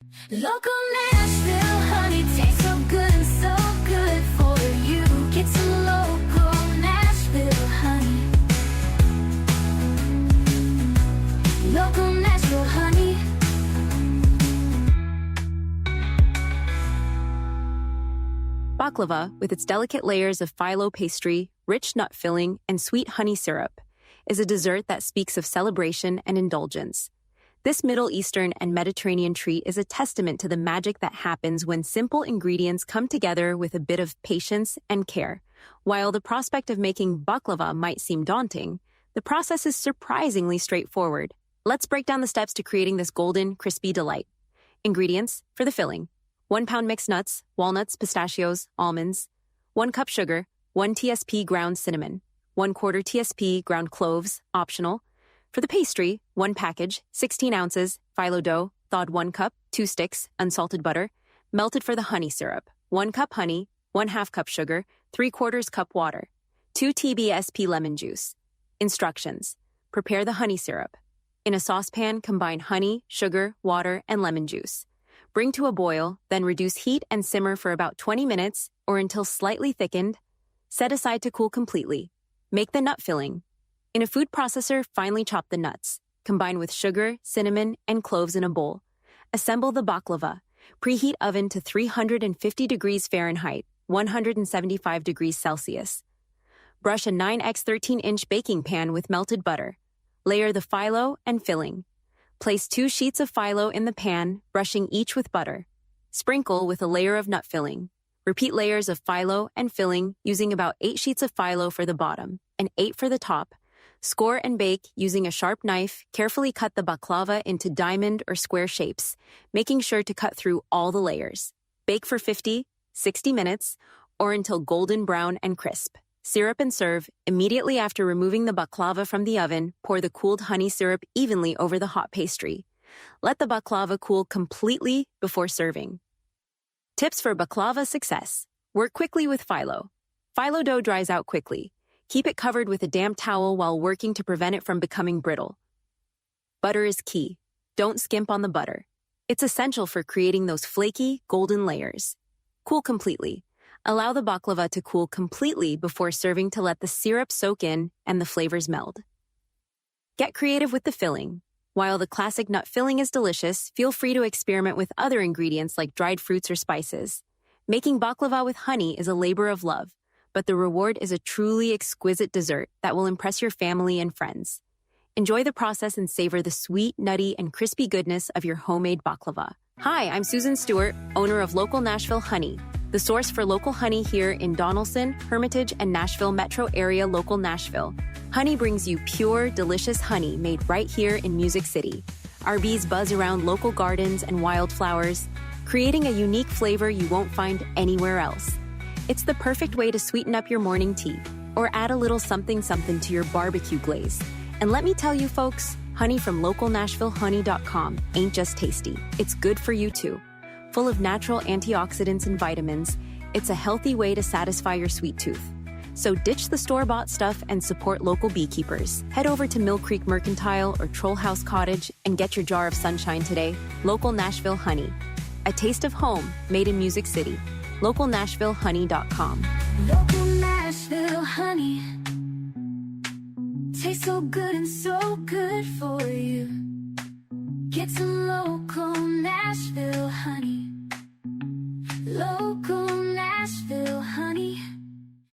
Local Nashville honey tastes so good and so good for you. Get some local Nashville honey. Local Nashville honey. Baklava, with its delicate layers of filo pastry, rich nut filling, and sweet honey syrup, is a dessert that speaks of celebration and indulgence. This Middle Eastern and Mediterranean treat is a testament to the magic that happens when simple ingredients come together with a bit of patience and care. While the prospect of making baklava might seem daunting, the process is surprisingly straightforward. Let's break down the steps to creating this golden, crispy delight. Ingredients for the filling: 1 pound mixed nuts, walnuts, pistachios, almonds, 1 cup sugar, 1 tsp ground cinnamon, 1/4 tsp ground cloves, optional. For the pastry, 1 package, 16 ounces, filo dough, thawed 1 cup, 2 sticks, unsalted butter, melted for the honey syrup, 1 cup honey, 1/2 cup sugar, 3/4 cup water, 2 tbsp lemon juice. Instructions: prepare the honey syrup. In a saucepan, combine honey, sugar, water, and lemon juice. Bring to a boil, then reduce heat and simmer for about 20 minutes or until slightly thickened. Set aside to cool completely. Make the nut filling. In a food processor, finely chop the nuts. Combine with sugar, cinnamon, and cloves in a bowl. Assemble the baklava. Preheat oven to 350 degrees Fahrenheit, 175 degrees Celsius. Brush a 9x13-inch baking pan with melted butter. Layer the filo and filling. Place 2 sheets of filo in the pan, brushing each with butter. Sprinkle with a layer of nut filling. Repeat layers of filo and filling using about 8 sheets of filo for the bottom and 8 for the top. Score and bake using a sharp knife. Carefully cut the baklava into diamond or square shapes, making sure to cut through all the layers. Bake for 50-60 minutes or until golden brown and crisp. Syrup and serve. Immediately after removing the baklava from the oven, pour the cooled honey syrup evenly over the hot pastry. Let the baklava cool completely before serving. Tips for baklava success: work quickly with filo. Filo dough dries out quickly. Keep it covered with a damp towel while working to prevent it from becoming brittle. Butter is key. Don't skimp on the butter. It's essential for creating those flaky, golden layers. Cool completely. Allow the baklava to cool completely before serving to let the syrup soak in and the flavors meld. Get creative with the filling. While the classic nut filling is delicious, feel free to experiment with other ingredients like dried fruits or spices. Making baklava with honey is a labor of love, but the reward is a truly exquisite dessert that will impress your family and friends. Enjoy the process and savor the sweet, nutty, and crispy goodness of your homemade baklava. Hi, I'm Susan Stewart, owner of Local Nashville Honey, the source for local honey here in Donaldson, Hermitage, and Nashville metro area. Local Nashville Honey brings you pure, delicious honey made right here in Music City. Our bees buzz around local gardens and wildflowers, creating a unique flavor you won't find anywhere else. It's the perfect way to sweeten up your morning tea or add a little something to your barbecue glaze. And let me tell you folks, honey from localnashvillehoney.com ain't just tasty, it's good for you too. Full of natural antioxidants and vitamins, it's a healthy way to satisfy your sweet tooth. So ditch the store-bought stuff and support local beekeepers. Head over to Mill Creek Mercantile or Troll House Cottage and get your jar of sunshine today. Local Nashville Honey. A taste of home made in Music City. localnashvillehoney.com. Local Nashville honey tastes so good and so good for you. Get some local Nashville honey. Local Nashville